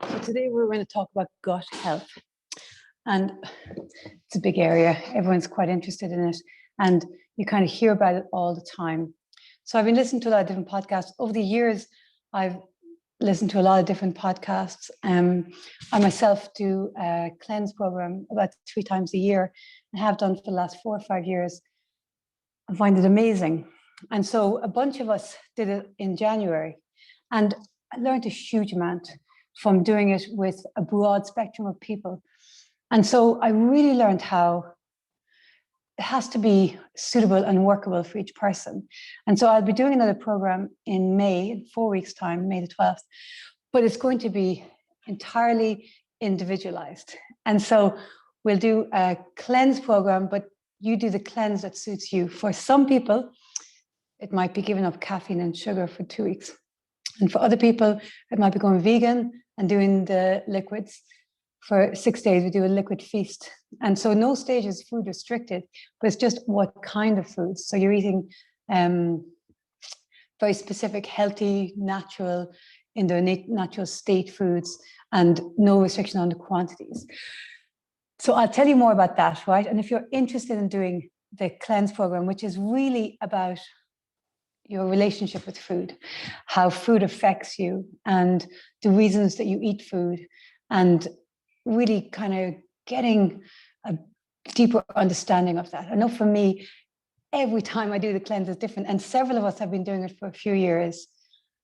So today we're going to talk about gut health, and it's a big area. Everyone's quite interested in it, and you kind of hear about it all the time. So I've been listening to a lot of different podcasts over the years. I've listened to a lot of different podcasts. I myself do a cleanse program about 3 times a year, and have done for the last 4 or 5 years. I find it amazing. And so a bunch of us did it in January, and I learned a huge amount from doing it with a broad spectrum of people. And so I really learned how it has to be suitable and workable for each person. And so I'll be doing another program in May, in 4 weeks' time, May the 12th, but it's going to be entirely individualized. And so we'll do a cleanse program, but you do the cleanse that suits you. For some people, it might be giving up caffeine and sugar for 2 weeks. And for other people, it might be going vegan and doing the liquids. For 6 days, we do a liquid feast. And so no stage is food restricted, but it's just what kind of foods. So you're eating very specific, healthy, natural, in their natural state foods, and no restriction on the quantities. So I'll tell you more about that, right? And if you're interested in doing the cleanse program, which is really about your relationship with food, how food affects you, and the reasons that you eat food, and really kind of getting a deeper understanding of that. I know for me, every time I do the cleanse is different, and several of us have been doing it for a few years,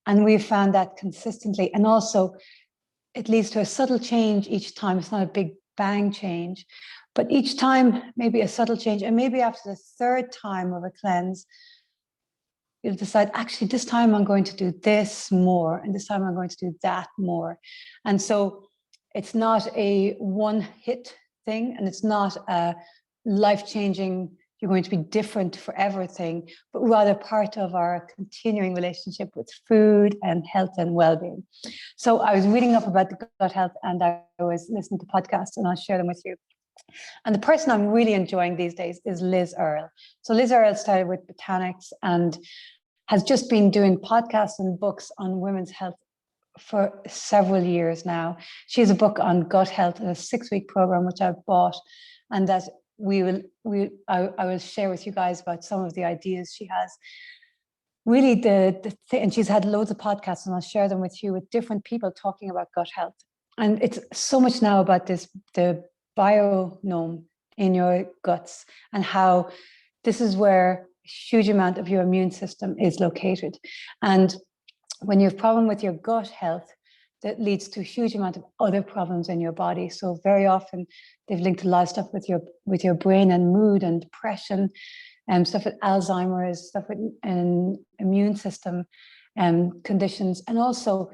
and we've found that consistently. And also, it leads to a subtle change each time. It's not a big bang change, but each time maybe a subtle change, and maybe after the third time of a cleanse, you'll decide, actually, this time I'm going to do this more, and this time I'm going to do that more. And so it's not a one-hit thing, and it's not a life-changing, you're going to be different forever thing, but rather part of our continuing relationship with food and health and well-being. So I was reading up about the gut health, and I was listening to podcasts, and I'll share them with you. And the person I'm really enjoying these days is Liz Earle. So Liz Earle started with Botanics and has just been doing podcasts and books on women's health for several years now. She has a book on gut health and a 6-week program, which I've bought, and that I will share with you guys about some of the ideas she has. Really, and she's had loads of podcasts, and I'll share them with you, with different people talking about gut health. And it's so much now about the bionome in your guts, and how this is where a huge amount of your immune system is located. And when you have a problem with your gut health, that leads to a huge amount of other problems in your body. So very often they've linked a lot of stuff with your brain and mood and depression, and stuff with Alzheimer's, stuff with immune system conditions, and also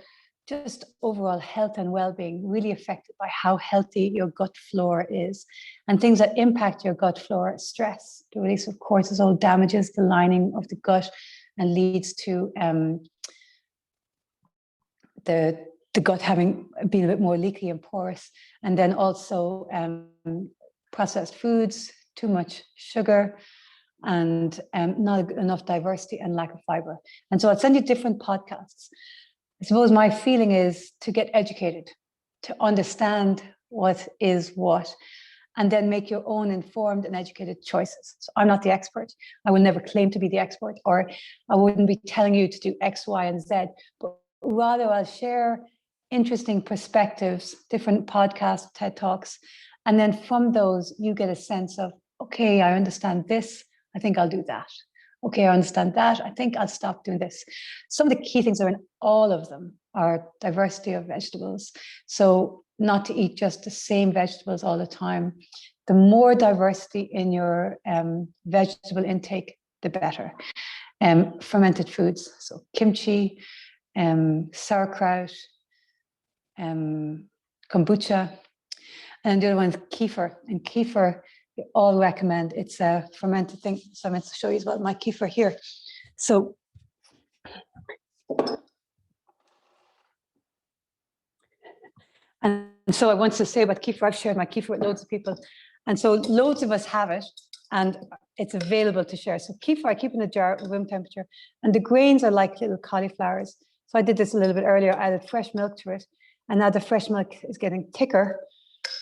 just overall health and well-being, really affected by how healthy your gut flora is. And things that impact your gut flora: stress, the release of cortisol damages the lining of the gut and leads to the gut being a bit more leaky and porous. And then also processed foods, too much sugar, and not enough diversity and lack of fiber. And so I'll send you different podcasts. I suppose my feeling is to get educated, to understand what is what, and then make your own informed and educated choices. So I'm not the expert. I will never claim to be the expert, or I wouldn't be telling you to do X, Y, and Z, but rather I'll share interesting perspectives, different podcasts, TED Talks, and then from those you get a sense of, okay, I understand this, I think I'll do that. Okay, I understand that, I think I'll stop doing this. Some of the key things are in all of them are diversity of vegetables. So not to eat just the same vegetables all the time. The more diversity in your vegetable intake, the better. Fermented foods, so kimchi, sauerkraut, kombucha, and the other one is kefir. And kefir, we all recommend. It's a fermented thing. So I'm going to show you as well my kefir here. So and so I want to say about kefir, I've shared my kefir with loads of people. And so loads of us have it, and it's available to share. So kefir, I keep in a jar at room temperature, and the grains are like little cauliflowers. So I did this a little bit earlier. I added fresh milk to it, And now the fresh milk is getting thicker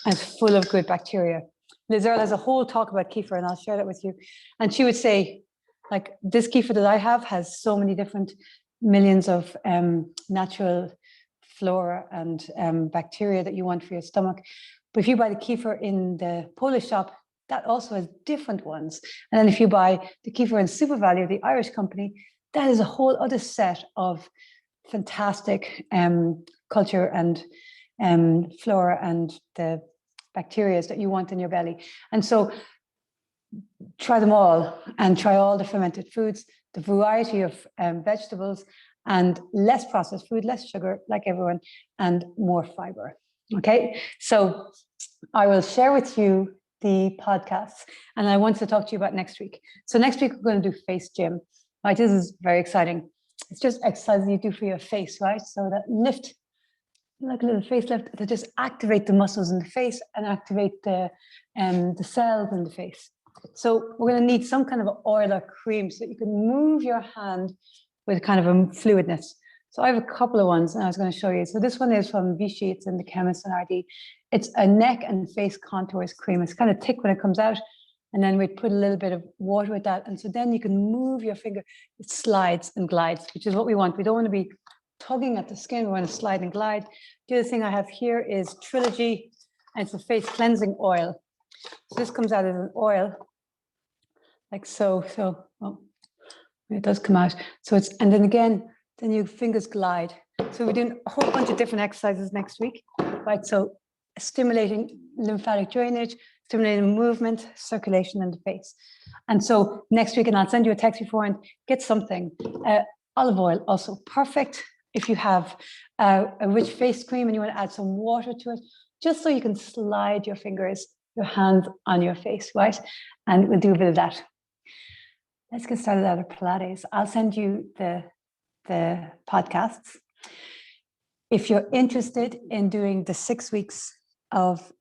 and full of good bacteria. Liz Earle has a whole talk about kefir, and I'll share that with you. And she would say, like, this kefir that I have has so many different millions of natural flora and bacteria that you want for your stomach. But if you buy the kefir in the Polish shop, that also has different ones. And then if you buy the kefir in Super Value, the Irish company, that is a whole other set of fantastic culture and flora and the bacteria that you want in your belly. And so try them all and try all the fermented foods, the variety of vegetables, and less processed food, less sugar, like everyone, and more fiber. Okay, so I will share with you the podcasts, and I want to talk to you about next week. So next week we're going to do face gym. Right, this is very exciting. It's just exercises you do for your face, right? So that lift, like a little facelift, to just activate the muscles in the face and activate the cells in the face. So we're going to need some kind of oil or cream so that you can move your hand with kind of a fluidness. So I have a couple of ones and I was going to show you. So this one is from Vichy. It's in the Chemist and RD. It's a neck and face contours cream. It's kind of thick when it comes out. And then we put a little bit of water with that. And so then you can move your finger. It slides and glides, which is what we want. We don't want to be tugging at the skin. We want to slide and glide. The other thing I have here is Trilogy, and it's a face cleansing oil. So this comes out as an oil, like so. So oh, it does come out. So it's, and then again, then your fingers glide. So we're doing a whole bunch of different exercises next week, right? So stimulating lymphatic drainage, stimulating movement, circulation in the face. And so next week, and I'll send you a text beforehand, get something. Olive oil, also perfect if you have a rich face cream and you want to add some water to it, just so you can slide your fingers, your hands on your face, right? And we'll do a bit of that. Let's get started out of Pilates. I'll send you the podcasts. If you're interested in doing the 6 weeks of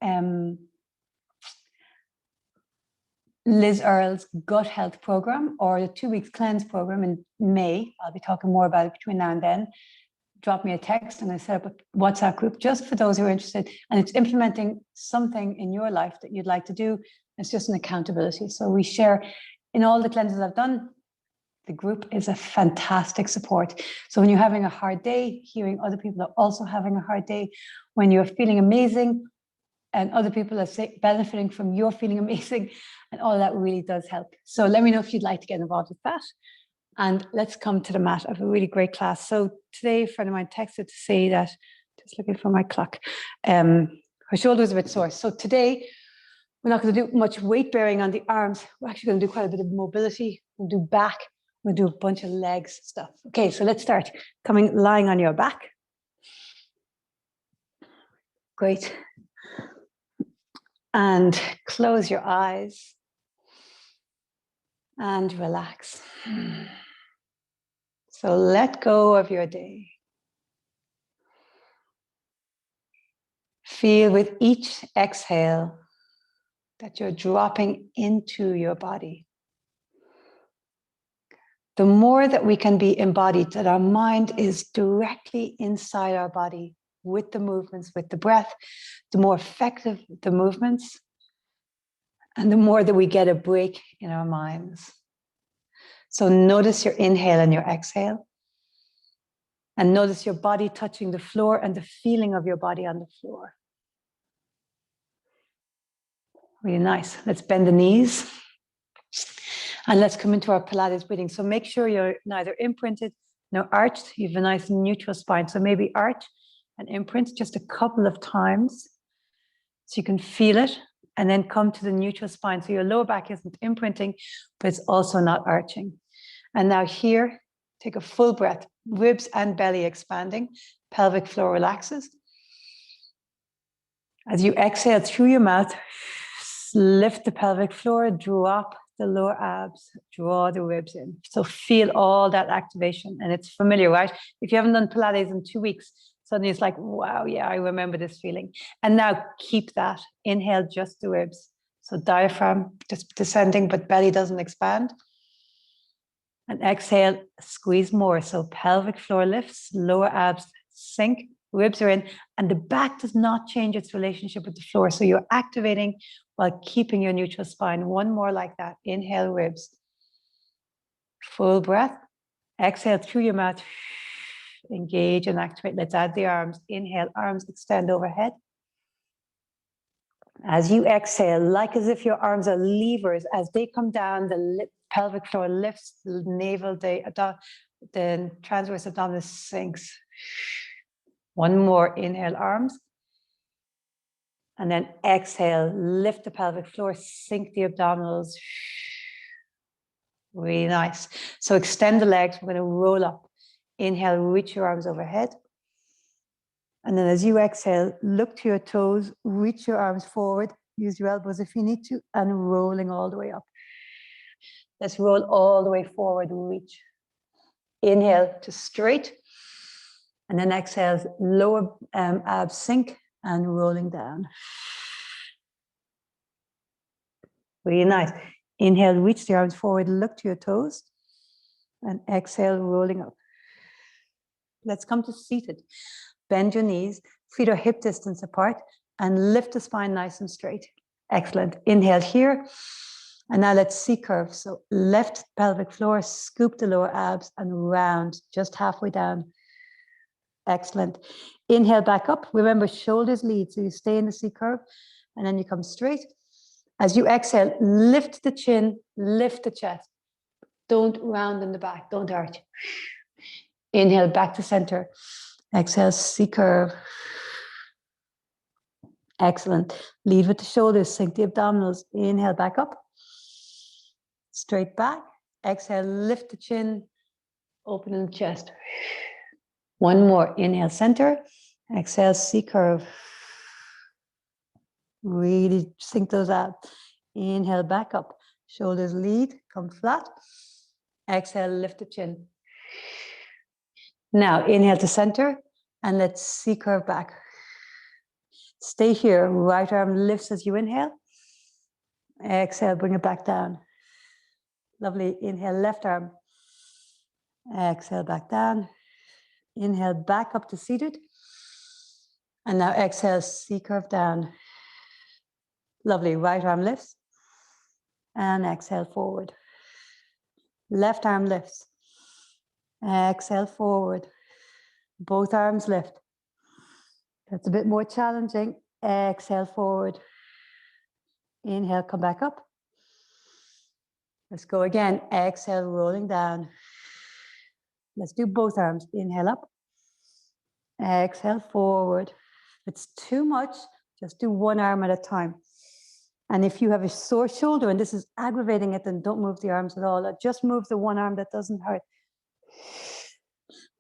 Liz Earle's gut health program or the 2 weeks cleanse program in May, I'll be talking more about it between now and then. Drop me a text and I set up a WhatsApp group just for those who are interested. And it's implementing something in your life that you'd like to do. It's just an accountability. So we share in all the cleanses I've done. The group is a fantastic support. So when you're having a hard day, hearing other people are also having a hard day, when you're feeling amazing and other people are benefiting from your feeling amazing, and all that really does help. So let me know if you'd like to get involved with that. And let's come to the mat. I have a really great class. So today, a friend of mine texted to say that, just looking for my clock, her shoulder's a bit sore. So today, we're not going to do much weight bearing on the arms. We're actually going to do quite a bit of mobility. We'll do back. We'll do a bunch of legs stuff. Okay, so let's start. Lying on your back. Great. And close your eyes and relax. So let go of your day. Feel with each exhale that you're dropping into your body. The more that we can be embodied, that our mind is directly inside our body with the movements, with the breath, the more effective the movements, and the more that we get a break in our minds. So notice your inhale and your exhale. And notice your body touching the floor and the feeling of your body on the floor. Really nice. Let's bend the knees. And let's come into our Pilates breathing. So make sure you're neither imprinted nor arched. You have a nice neutral spine. So maybe arch and imprint just a couple of times so you can feel it, and then come to the neutral spine. So your lower back isn't imprinting, but it's also not arching. And now here, take a full breath, ribs and belly expanding, pelvic floor relaxes. As you exhale through your mouth, lift the pelvic floor, drop the lower abs, draw the ribs in. So feel all that activation, and it's familiar, right? If you haven't done Pilates in 2 weeks, suddenly it's like, wow, yeah, I remember this feeling. And now keep that. Inhale, just the ribs. So diaphragm just descending, but belly doesn't expand. And exhale, squeeze more. So pelvic floor lifts, lower abs sink, ribs are in, and the back does not change its relationship with the floor. So you're activating while keeping your neutral spine. One more like that. Inhale, ribs. Full breath. Exhale through your mouth. Engage and activate. Let's add the arms. Inhale, arms extend overhead. As you exhale, like as if your arms are levers, as they come down, the pelvic floor lifts, the navel, the transverse abdominal sinks. One more. Inhale, arms. And then exhale, lift the pelvic floor, sink the abdominals. Really nice. So extend the legs. We're going to roll up. Inhale, reach your arms overhead. And then as you exhale, look to your toes, reach your arms forward, use your elbows if you need to, and rolling all the way up. Let's roll all the way forward, reach. Inhale to straight. And then exhale, lower abs sink and rolling down. Really nice. Inhale, reach the arms forward, look to your toes. And exhale, rolling up. Let's come to seated. Bend your knees, feet are hip distance apart, and lift the spine nice and straight. Excellent. Inhale here. And now let's C-curve. So left pelvic floor, scoop the lower abs and round just halfway down. Excellent. Inhale back up. Remember, shoulders lead. So you stay in the C-curve and then you come straight. As you exhale, lift the chin, lift the chest. Don't round in the back. Don't arch. Inhale back to center. Exhale, C-curve. Excellent. Lead with the shoulders, sink the abdominals. Inhale back up. Straight back. Exhale, lift the chin, open in the chest. One more. Inhale, center. Exhale, C-curve. Really sink those out. Inhale, back up. Shoulders lead, come flat. Exhale, lift the chin. Now, inhale to center, and let's C-curve back. Stay here. Right arm lifts as you inhale. Exhale, bring it back down. Lovely. Inhale, left arm. Exhale, back down. Inhale, back up to seated. And now exhale, C-curve down. Lovely. Right arm lifts. And exhale, forward. Left arm lifts. Exhale, forward. Both arms lift. That's a bit more challenging. Exhale, forward. Inhale, come back up. Let's go again. Exhale, rolling down. Let's do both arms. Inhale up. Exhale, forward. If it's too much, just do one arm at a time. And if you have a sore shoulder and this is aggravating it, then don't move the arms at all. Just move the one arm that doesn't hurt.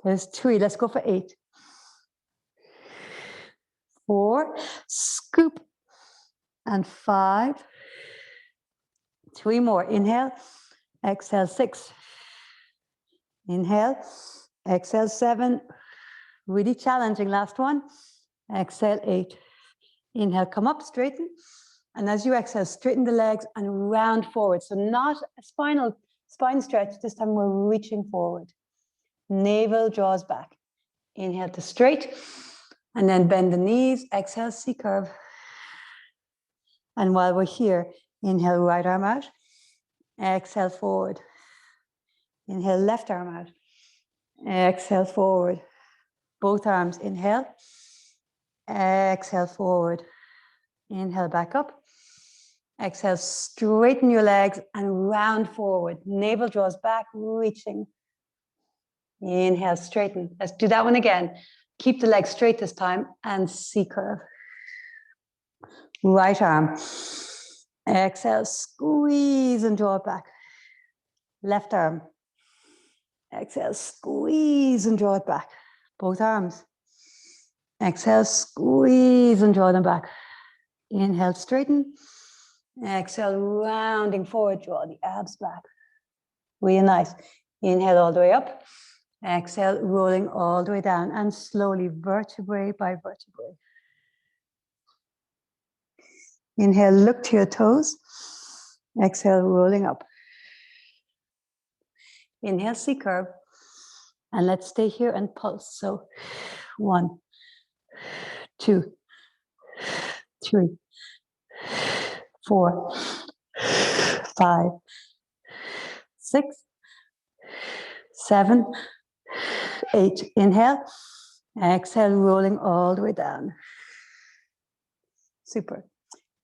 There's 3. Let's go for 8. 4. Scoop. And 5. 3 more. Inhale. Exhale, 6. Inhale. Exhale, 7. Really challenging. Last one. Exhale, 8. Inhale, come up, straighten. And as you exhale, straighten the legs and round forward. So not a spine stretch. This time we're reaching forward. Navel draws back. Inhale to straight. And then bend the knees. Exhale, C-curve. And while we're here, inhale, right arm out. Exhale, forward. Inhale, left arm out. Exhale, forward. Both arms, inhale. Exhale, forward. Inhale, back up. Exhale, straighten your legs and round forward. Navel draws back, reaching. Inhale, straighten. Let's do that one again. Keep the legs straight this time and C-curve. Right arm. Exhale, squeeze and draw it back. Left arm. Exhale, squeeze and draw it back. Both arms. Exhale, squeeze and draw them back. Inhale, straighten. Exhale, rounding forward, draw the abs back. Really nice. Inhale all the way up. Exhale, rolling all the way down and slowly vertebrae by vertebrae. Inhale, look to your toes. Exhale, rolling up. Inhale, C-curve. And let's stay here and pulse. So 1, 2, 3, 4, 5, 6, 7, 8. Inhale. Exhale, rolling all the way down. Super.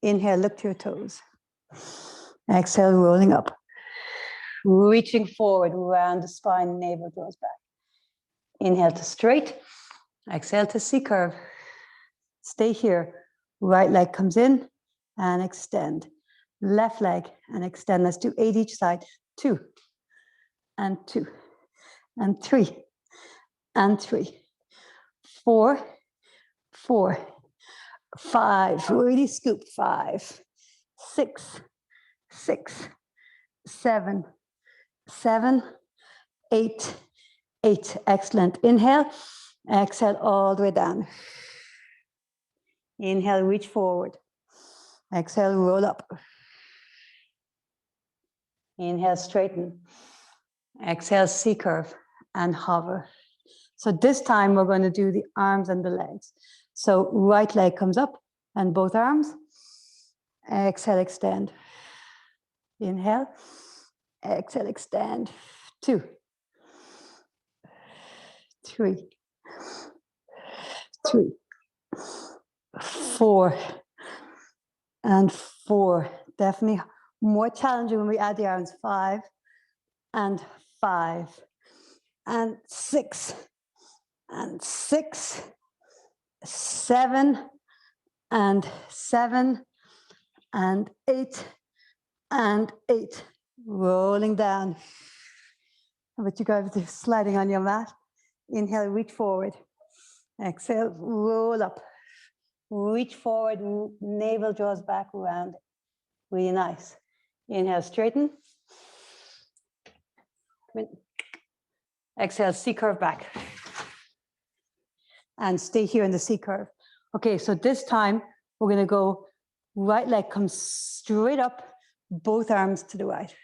Inhale, look to your toes. Exhale, rolling up. Reaching forward, round the spine, navel draws back. Inhale to straight. Exhale to C curve. Stay here. Right leg comes in and extend. Left leg and extend. Let's do 8 each side. 2 and 2 and 3 and 3. 4, 4, 5. Really scoop. 5, 6, 6, 7, 7, 8, 8. Excellent. Inhale. Exhale all the way down. Inhale, reach forward. Exhale, roll up. Inhale, straighten. Exhale, C curve and hover. So this time we're going to do the arms and the legs. So right leg comes up and both arms. Exhale, extend. Inhale. Exhale, extend. 2, 3, 3, 4, and 4. Definitely more challenging when we add the arms. 5 and 5 and 6 and 6, 7 and 7 and 8 and 8. Rolling down. How about you guys do sliding on your mat? Inhale, reach forward. Exhale, roll up. Reach forward, navel draws back, round. Really nice. Inhale, straighten. Exhale, C curve back. And stay here in the C curve. Okay, so this time we're going to go right leg comes straight up, both arms to the right.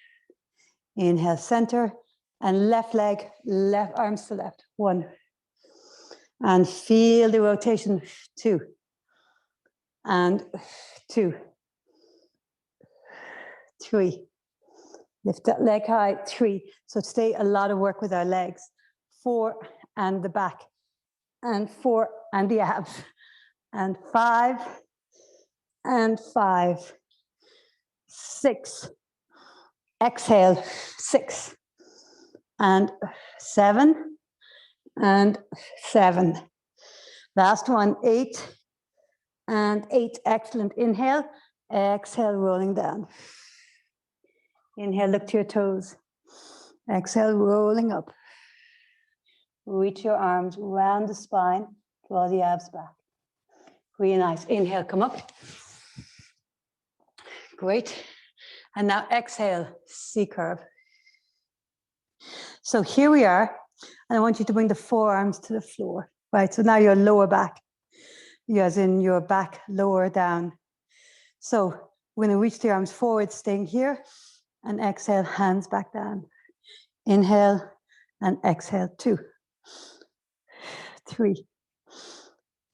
Inhale, center, and left leg, left arms to left. 1. And feel the rotation. 2. And 2. 3. Lift that leg high. 3. So today a lot of work with our legs. 4 and the back. And 4 and the abs. And 5 and 5. 6. Exhale. 6 and 7 and 7. Last one. 8 and 8. Excellent. Inhale. Exhale, rolling down. Inhale, look to your toes. Exhale, rolling up. Reach your arms round the spine, draw the abs back. Really nice. Inhale, come up. Great. And now exhale, C curve. So here we are. And I want you to bring the forearms to the floor. Right, so now your lower back. As in your back lower down. So we're going to reach the arms forward, staying here. And exhale, hands back down. Inhale and exhale. 2, 3,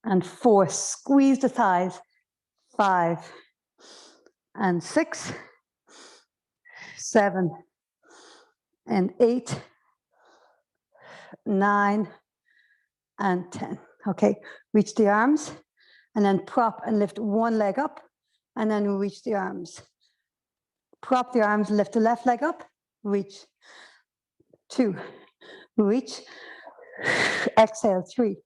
and 4. Squeeze the thighs. 5 and 6, 7 and 8, 9 and 10. Okay, reach the arms and then prop and lift one leg up and then reach the arms. Prop the arms, lift the left leg up, reach. 2, reach. Exhale, 3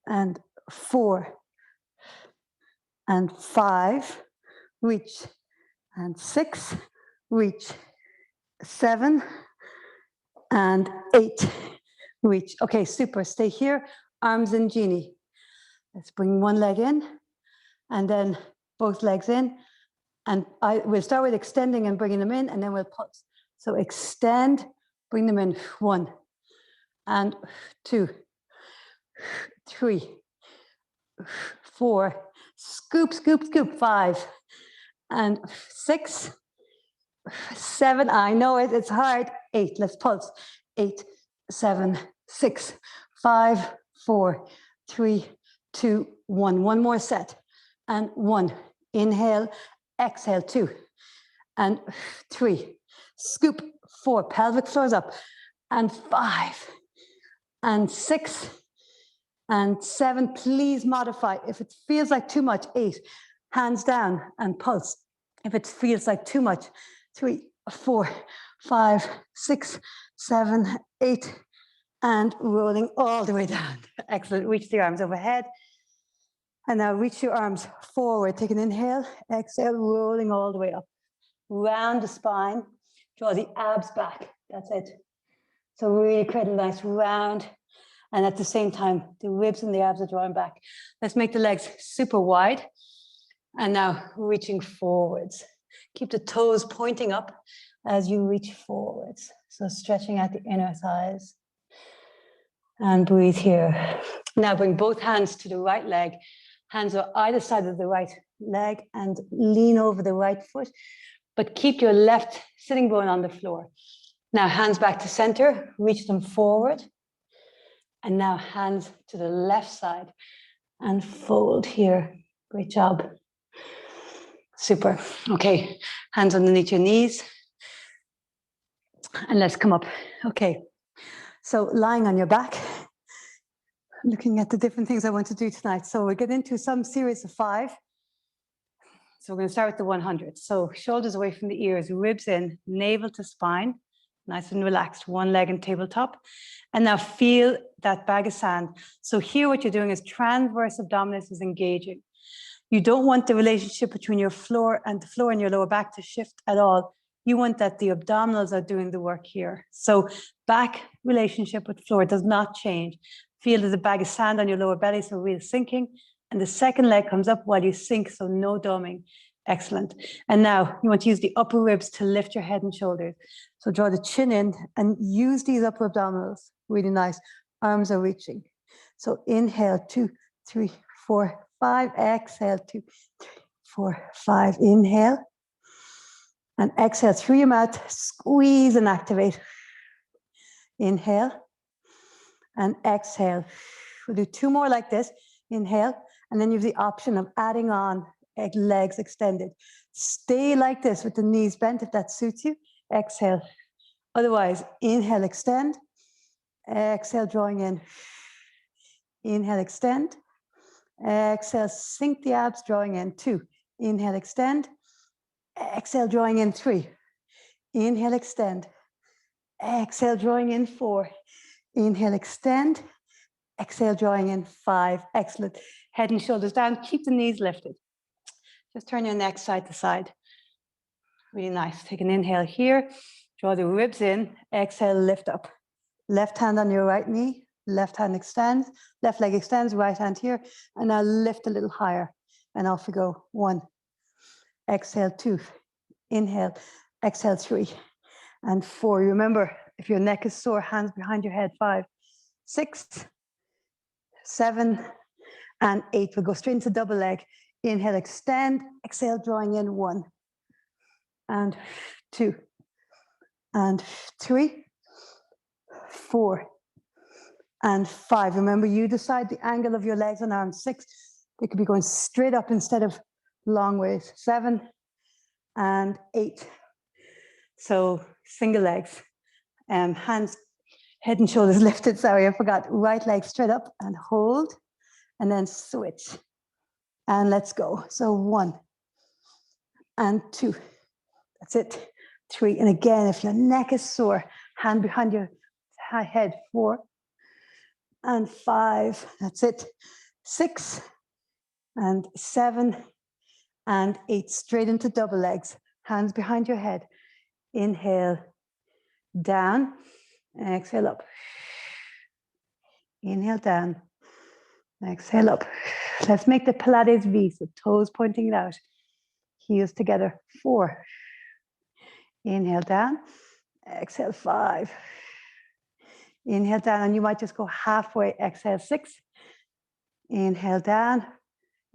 and 4 and 5, reach. And 6, reach. 7 and 8, reach. Okay, super. Stay here. Arms in genie. Let's bring one leg in and then both legs in. And we'll start with extending and bringing them in, and then we'll pulse. So extend, bring them in. 1 and 2, 3, 4. Scoop, scoop, scoop. 5 and 6, 7. I know it. It's hard. 8. Let's pulse. 8, 7, 6, 5, 4, 3, 2, 1. One more set. And 1. Inhale, exhale, 2. And 3. Scoop, 4. Pelvic floors up. And 5. And 6. And 7. Please modify. If it feels like too much, 8. Hands down and pulse. If it feels like too much, 3, 4, 5, 6, 7, 8. And rolling all the way down. Excellent. Reach the arms overhead. And now reach your arms forward. Take an inhale, exhale, rolling all the way up. Round the spine. Draw the abs back. That's it. So really create a nice round. And at the same time, the ribs and the abs are drawing back. Let's make the legs super wide. And now reaching forwards. Keep the toes pointing up as you reach forwards. So stretching out the inner thighs. And breathe here. Now bring both hands to the right leg. Hands are either side of the right leg and lean over the right foot, but keep your left sitting bone on the floor. Now hands back to center, reach them forward. And now hands to the left side and fold here. Great job. Super. Okay, hands underneath your knees. And let's come up. Okay, so lying on your back, looking at the different things I want to do tonight. So we'll get into some series of 5. So we're going to start with the 100. So shoulders away from the ears, ribs in, navel to spine, nice and relaxed, one leg and tabletop. And now feel that bag of sand. So here what you're doing is transverse abdominis is engaging. You don't want the relationship between your floor and your lower back to shift at all. You want that the abdominals are doing the work here. So back relationship with floor does not change. Feel there's a bag of sand on your lower belly, so real sinking. And the second leg comes up while you sink, so no doming. Excellent. And now you want to use the upper ribs to lift your head and shoulders. So draw the chin in and use these upper abdominals. Really nice. Arms are reaching. So inhale, 2, 3, 4, 5. Exhale, 2, 3, 4, 5. Inhale. And exhale through your mouth. Squeeze and activate. Inhale. And exhale. We'll do 2 more like this. Inhale. And then you have the option of adding on legs extended. Stay like this with the knees bent if that suits you. Exhale. Otherwise, inhale, extend. Exhale, drawing in. Inhale, extend. Exhale, sink the abs, drawing in. 2. Inhale, extend. Exhale, drawing in. 3. Inhale, extend. Exhale, drawing in. 4. Inhale, extend. Exhale, drawing in. 5. Excellent. Head and shoulders down. Keep the knees lifted. Just turn your neck side to side. Really nice. Take an inhale here. Draw the ribs in. Exhale, lift up. Left hand on your right knee. Left hand extends. Left leg extends. Right hand here. And now lift a little higher. And off we go. 1. Exhale, 2. Inhale. Exhale, 3. And 4. Remember, if your neck is sore, hands behind your head. 5, 6, 7, and 8. We'll go straight into double leg. Inhale, extend. Exhale, drawing in. 1, and 2, and 3, 4, and 5. Remember, you decide the angle of your legs and arms. 6. They could be going straight up instead of long ways. 7, and 8. So single legs. Hands, head and shoulders lifted. Sorry, I forgot. Right leg straight up and hold. And then switch. And let's go. So 1, and 2. That's it. 3. And again, if your neck is sore, hand behind your head. 4, and 5. That's it. 6, and 7, and 8. Straight into double legs. Hands behind your head. Inhale, down. Exhale, up. Inhale, down. Exhale, up. Let's make the Pilates V, so toes pointing out. Heels together. 4. Inhale, down. Exhale, 5. Inhale, down, and you might just go halfway. Exhale, 6. Inhale, down.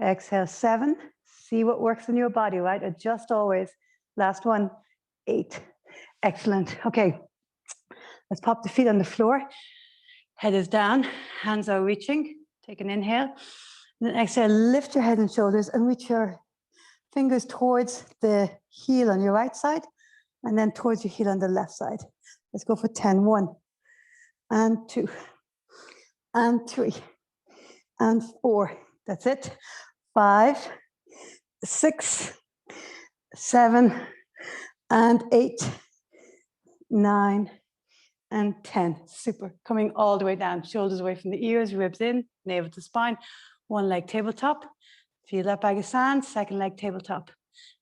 Exhale, 7. See what works in your body, right? Adjust always. Last one, 8. Excellent. Okay, let's pop the feet on the floor. Head is down, hands are reaching. Take an inhale. And then exhale, lift your head and shoulders and reach your fingers towards the heel on your right side and then towards your heel on the left side. Let's go for 10. 1 and 2 and 3 and 4. That's it. 5, 6, 7 and 8, 9 and 10. Super. Coming all the way down, shoulders away from the ears, ribs in, navel to spine. One leg tabletop. Feel that bag of sand. Second leg tabletop.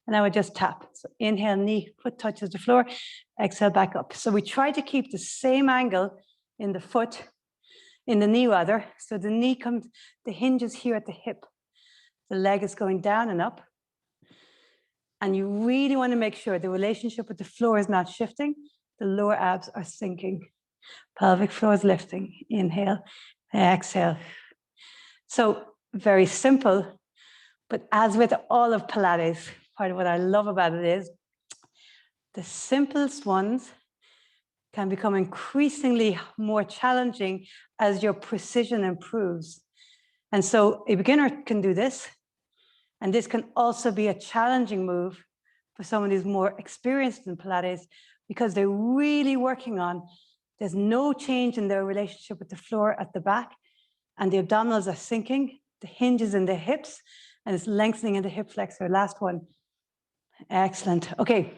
And now we just tap. So inhale, knee, foot touches the floor. Exhale, back up. So we try to keep the same angle in the foot, in the knee rather. So the knee comes, the hinge is here at the hip. The leg is going down and up. And you really want to make sure the relationship with the floor is not shifting. The lower abs are sinking. Pelvic floor is lifting. Inhale, exhale. So very simple, but as with all of Pilates, part of what I love about it is the simplest ones can become increasingly more challenging as your precision improves. And so a beginner can do this, and this can also be a challenging move for someone who's more experienced in Pilates because they're really working on, there's no change in their relationship with the floor at the back, and the abdominals are sinking, the hinges in the hips, and it's lengthening in the hip flexor. Last one. Excellent. Okay.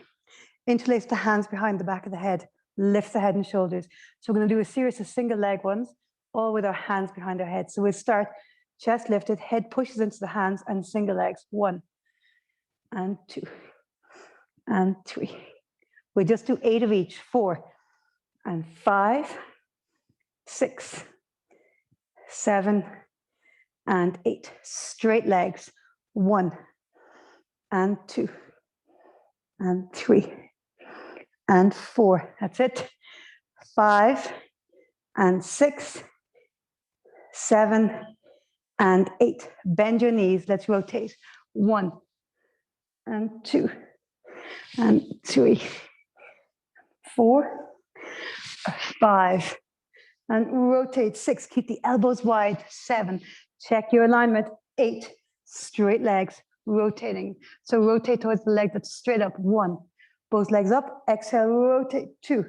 Interlace the hands behind the back of the head. Lift the head and shoulders. So we're going to do a series of single leg ones, all with our hands behind our head. So we'll start chest lifted, head pushes into the hands, and single legs. 1 and 2 and 3. We'll just do 8 of each. 4 and 5, 6, 7 and 8. Straight legs. 1 and 2 and 3 and 4. That's it. 5 and 6, 7 and 8. Bend your knees. Let's rotate. 1 and 2 and 3, 4, 5, and rotate. 6. Keep the elbows wide. 7. Check your alignment. 8. Straight legs, rotating. So rotate towards the leg that's straight up. 1. Both legs up. Exhale, rotate. 2.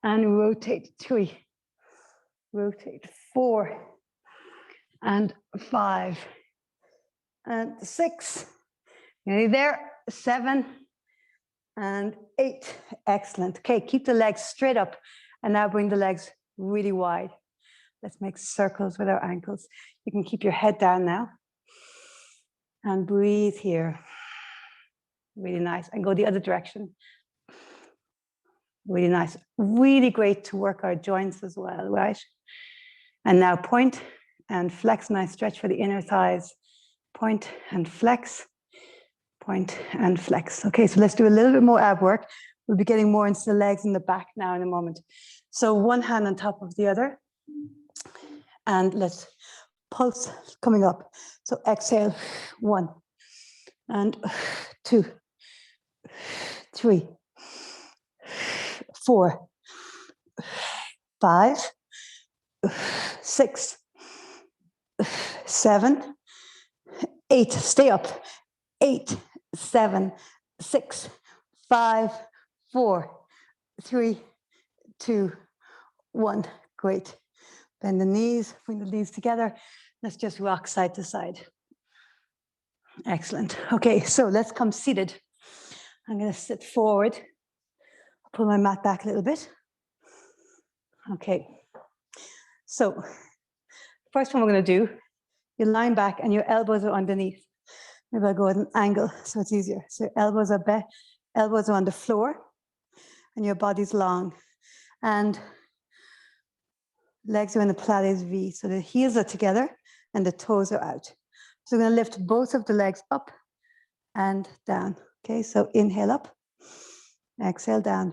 And rotate. 3. Rotate. 4. And 5. And 6. Nearly there. 7. And 8. Excellent. Okay, keep the legs straight up. And now bring the legs really wide. Let's make circles with our ankles. You can keep your head down now. And breathe here. Really nice. And go the other direction. Really nice. Really great to work our joints as well, right? And now point and flex. Nice stretch for the inner thighs. Point and flex. Point and flex. Okay, so let's do a little bit more ab work. We'll be getting more into the legs and the back now in a moment. So one hand on top of the other. And let's pulse coming up. So exhale. 1 and 2, 3, 4, 5, 6, 7, 8. Stay up. 8, 7, 6, 5, 4, 3, 2, 1. Great. Bend the knees, bring the knees together. Let's just rock side to side. Excellent. Okay, so let's come seated. I'm going to sit forward. Pull my mat back a little bit. Okay. So first one we're going to do, you line back and your elbows are underneath. Maybe I'll go at an angle so it's easier. So elbows are on the floor and your body's long. And legs are in the Pilates V. So the heels are together and the toes are out. So we're going to lift both of the legs up and down. Okay, so inhale up, exhale down.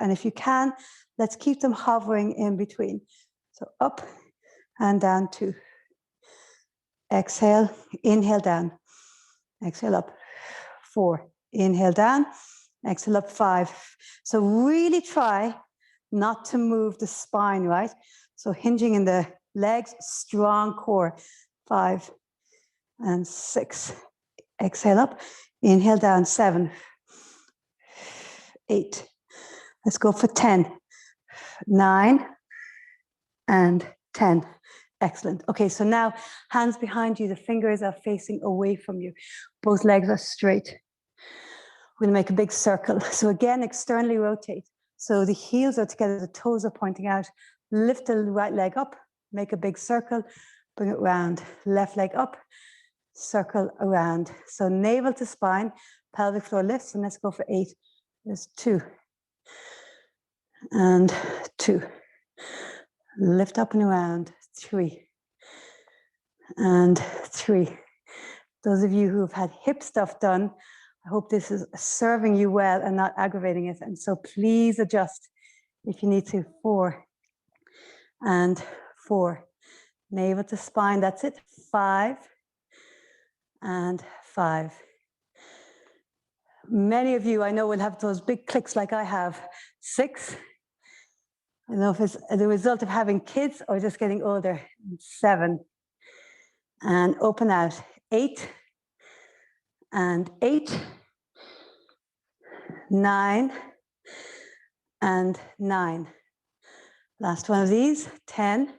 And if you can, let's keep them hovering in between. So up and down 2. Exhale, inhale down. Exhale up. 4. Inhale down. Exhale up. 5. So really try not to move the spine, right? So hinging in the legs, strong core. 5, and 6. Exhale up, inhale down, 7, 8. Let's go for 10, 9, and 10. Excellent. Okay, so now hands behind you, the fingers are facing away from you. Both legs are straight. We're going to make a big circle. So again, externally rotate. So the heels are together, the toes are pointing out. Lift the right leg up, make a big circle, bring it round. Left leg up, circle around. So navel to spine, pelvic floor lifts, and let's go for 8. There's 2. And 2. Lift up and around, 3. And 3. Those of you who have had hip stuff done, I hope this is serving you well and not aggravating it. And so please adjust if you need to. 4 and 4. Navel to spine, that's it. 5 and 5. Many of you I know will have those big clicks like I have. 6. I don't know if it's the result of having kids or just getting older. 7. And open out. 8 and 8. 9 and 9. Last one of these. 10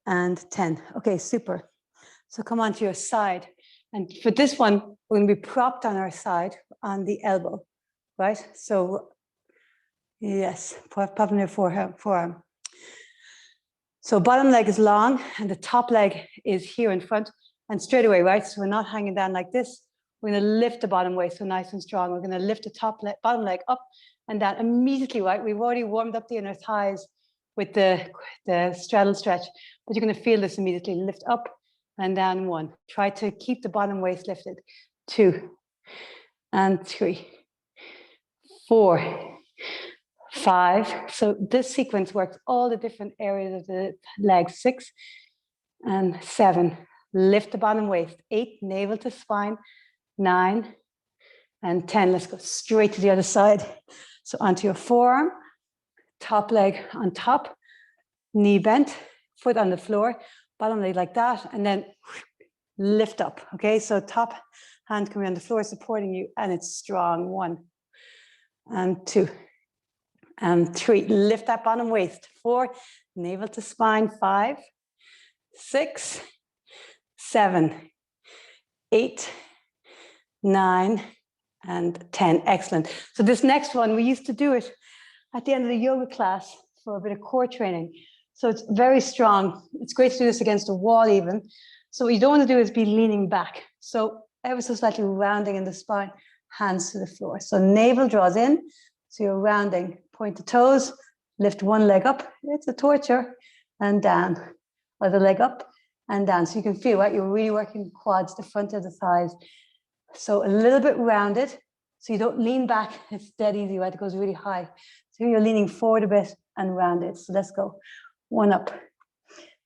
and 10. Okay, super. So come onto your side. And for this one, we're going to be propped on our side on the elbow, right? So, yes, prop on your forearm. So bottom leg is long and the top leg is here in front and straight away, right? So we're not hanging down like this. We're going to lift the bottom waist so nice and strong. We're going to lift the bottom leg up and down immediately, right? We've already warmed up the inner thighs with the straddle stretch, but you're going to feel this immediately. Lift up and down. 1. Try to keep the bottom waist lifted. 2 and 3, 4, 5. So this sequence works all the different areas of the leg. 6 and 7. Lift the bottom waist. 8, navel to spine. 9 and 10. Let's go straight to the other side. So onto your forearm, top leg on top, knee bent, foot on the floor, bottom leg like that, and then lift up. Okay, so top hand can be on the floor supporting you, and it's strong. 1 and 2 and 3. Lift that bottom waist. 4, navel to spine. 5, 6, 7, 8, 9, and 10. Excellent. So this next one, we used to do it at the end of the yoga class for a bit of core training. So it's very strong. It's great to do this against a wall even. So what you don't want to do is be leaning back. So ever so slightly rounding in the spine, hands to the floor. So navel draws in. So you're rounding, point the toes, lift one leg up. It's a torture. And down. Other leg up and down. So you can feel, right? You're really working the quads, the front of the thighs. So a little bit rounded. So you don't lean back. It's dead easy, right? It goes really high. So you're leaning forward a bit and rounded. So let's go. 1 up,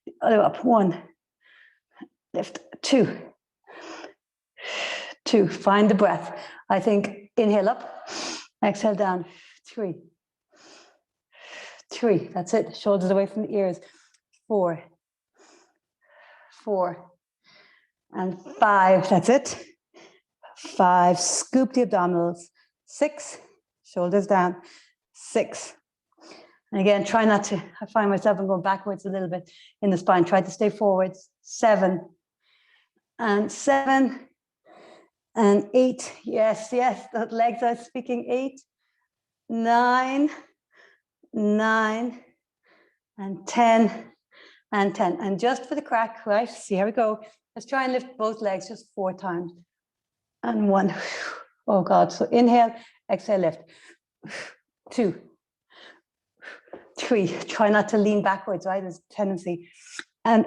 the other up. 1, lift. 2, 2. Find the breath. I think inhale up, exhale down. 3, 3. That's it. Shoulders away from the ears. 4, 4, and 5. That's it. 5. Scoop the abdominals. 6. Shoulders down. 6. And again, try not to, I find myself going backwards a little bit in the spine. Try to stay forwards. 7 and 7 and 8. Yes, yes, the legs are speaking. 8, 9, 9 and 10 and 10. And just for the crack, right? See how we go. Let's try and lift both legs just 4 times. And 1. Oh God. So inhale, exhale, lift. 2, 3. Try not to lean backwards, right? There's a tendency. And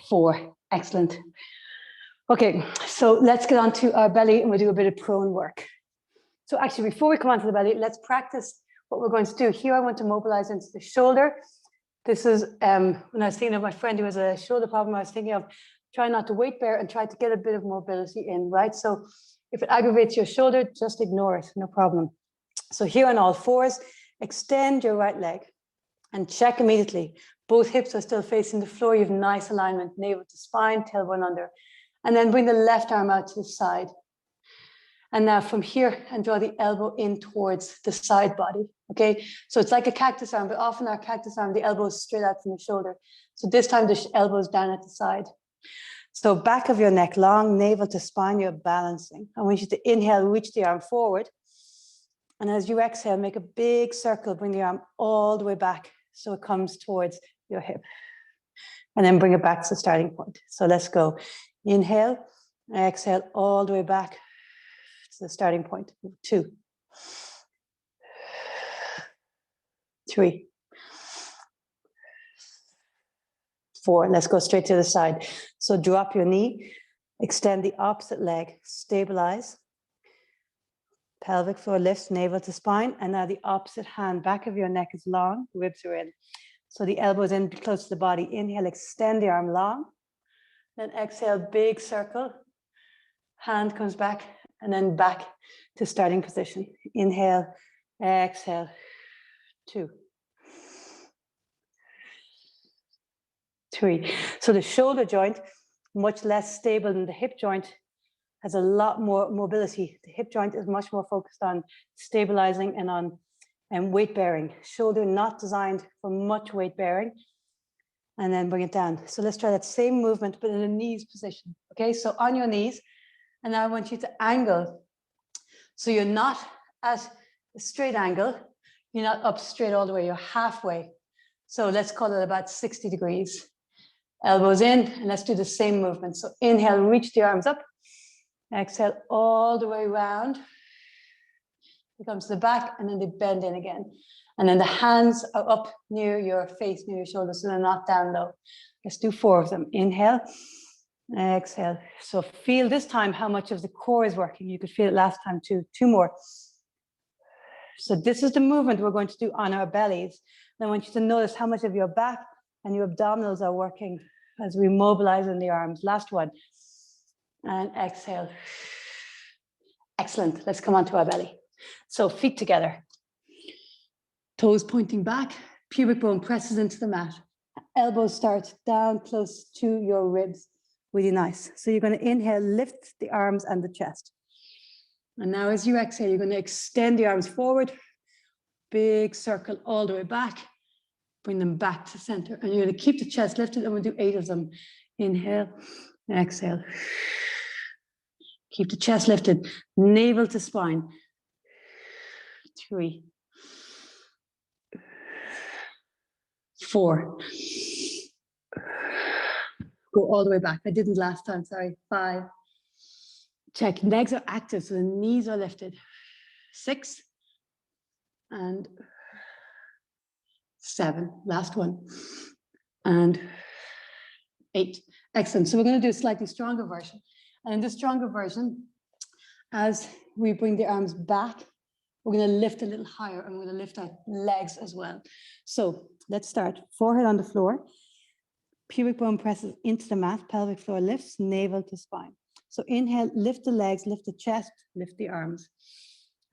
4. Excellent. Okay, so let's get on to our belly and we'll do a bit of prone work. So actually, before we come onto the belly, let's practice what we're going to do. Here I want to mobilize into the shoulder. This is when I was thinking of my friend who has a shoulder problem, I was thinking of trying not to weight bear and try to get a bit of mobility in, right? So if it aggravates your shoulder, just ignore it, no problem. So here on all fours, extend your right leg And check immediately. Both hips are still facing the floor. You have nice alignment, navel to spine, tailbone under. And then bring the left arm out to the side. And now from here, and draw the elbow in towards the side body, okay? So it's like a cactus arm, but often our cactus arm, the elbow is straight out from the shoulder. So this time the elbow is down at the side. So back of your neck long, navel to spine, you're balancing. I want you to inhale, reach the arm forward. And as you exhale, make a big circle, bring the arm all the way back so it comes towards your hip. And then bring it back to the starting point. So let's go. Inhale, exhale all the way back to the starting point. 2, 3, 4. Let's go straight to the side. So drop your knee, extend the opposite leg, stabilize. Pelvic floor lifts, navel to spine. And now the opposite hand, back of your neck is long, ribs are in. So the elbows in close to the body. Inhale, extend the arm long. Then exhale, big circle. Hand comes back and then back to starting position. Inhale, exhale, 2, 3. So the shoulder joint, much less stable than the hip joint, has a lot more mobility. The hip joint is much more focused on stabilizing and on weight bearing. Shoulder not designed for much weight bearing. And then bring it down. So let's try that same movement, but in a knees position. Okay, so on your knees. And now I want you to angle. So you're not at a straight angle. You're not up straight all the way. You're halfway. So let's call it about 60 degrees. Elbows in, and let's do the same movement. So inhale, reach the arms up. Exhale all the way around. They come to the back, and then they bend in again. And then the hands are up near your face, near your shoulders, so they're not down low. Let's do 4 of them. Inhale, exhale. So feel this time how much of the core is working. You could feel it last time too. 2 more. So this is the movement we're going to do on our bellies. And I want you to notice how much of your back and your abdominals are working as we mobilize in the arms. Last one. And exhale. Excellent. Let's come onto our belly. So feet together. Toes pointing back, pubic bone presses into the mat. Elbows start down close to your ribs. Really nice. So you're going to inhale, lift the arms and the chest. And now as you exhale, you're going to extend the arms forward. Big circle all the way back. Bring them back to center. And you're going to keep the chest lifted, and we'll do 8 of them. Inhale, exhale. Keep the chest lifted, navel to spine. 3, 4. Go all the way back. I didn't last time, sorry. 5. Check, legs are active, so the knees are lifted. 6. And 7. Last one. And 8. Excellent. So we're going to do a slightly stronger version. And in the stronger version, as we bring the arms back, we're going to lift a little higher, and we're going to lift our legs as well. So let's start. Forehead on the floor. Pubic bone presses into the mat. Pelvic floor lifts, navel to spine. So inhale, lift the legs, lift the chest, lift the arms.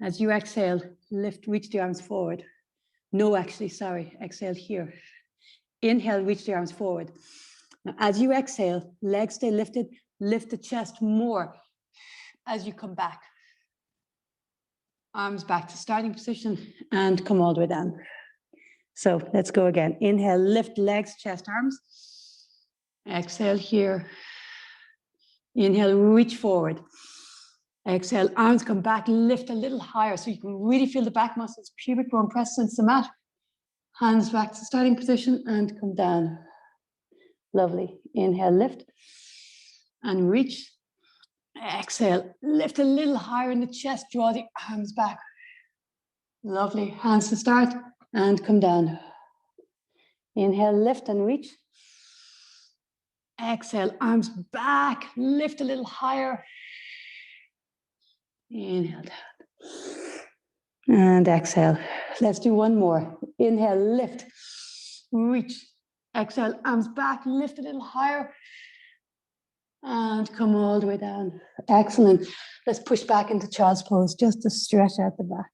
As you exhale, lift, reach the arms forward. No, actually, sorry. Exhale here. Inhale, reach the arms forward. Now, as you exhale, legs stay lifted, lift the chest more as you come back. Arms back to starting position and come all the way down. So let's go again. Inhale, lift legs, chest, arms. Exhale here. Inhale, reach forward. Exhale, arms come back, lift a little higher so you can really feel the back muscles, pubic bone press into the mat. Hands back to starting position and come down. Lovely. Inhale, lift and reach. Exhale, lift a little higher in the chest, draw the arms back. Lovely. Hands to start and come down. Inhale, lift and reach. Exhale, arms back, lift a little higher. Inhale down. And exhale. Let's do one more. Inhale, lift, reach. Exhale, arms back, lift a little higher. And come all the way down. Excellent. Let's push back into child's pose just to stretch out the back.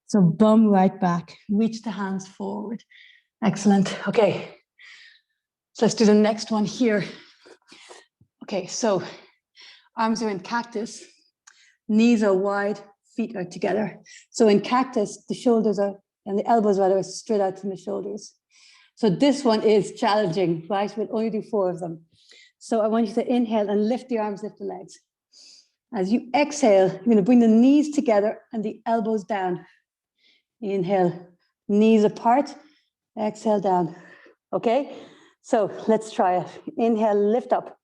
So bum right back, reach the hands forward. Excellent. Okay. So let's do the next one here. Okay, so arms are in cactus, knees are wide, feet are together. So in cactus, the shoulders are, and the elbows rather, are straight out from the shoulders. So this one is challenging, right? We'll only do 4 of them. So I want you to inhale and lift the arms, lift the legs. As you exhale, you're going to bring the knees together and the elbows down. Inhale, knees apart, exhale down. Okay, so let's try it. Inhale, lift up.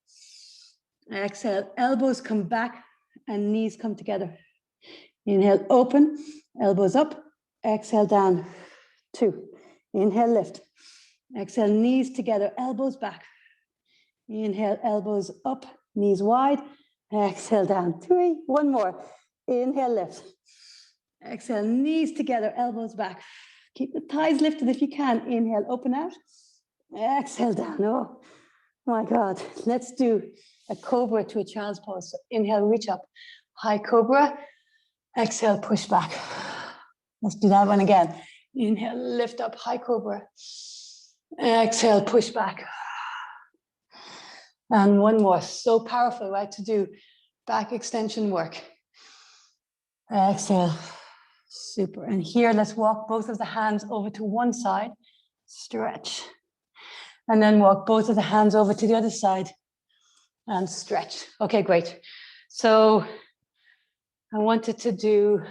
Exhale, elbows come back and knees come together. Inhale, open, elbows up, exhale down. 2. Inhale, lift. Exhale, knees together, elbows back. Inhale, elbows up, knees wide. Exhale down. 3. 1 more. Inhale, lift. Exhale, knees together, elbows back. Keep the thighs lifted if you can. Inhale, open out. Exhale down. Oh my God. Let's do a cobra to a child's pose. So inhale, reach up. High cobra. Exhale, push back. Let's do that one again. Inhale, lift up, high cobra. Exhale, push back. And 1 more. So powerful, right? To do back extension work. Exhale. Super. And here, let's walk both of the hands over to one side. Stretch. And then walk both of the hands over to the other side and stretch. Okay, great. So I wanted to do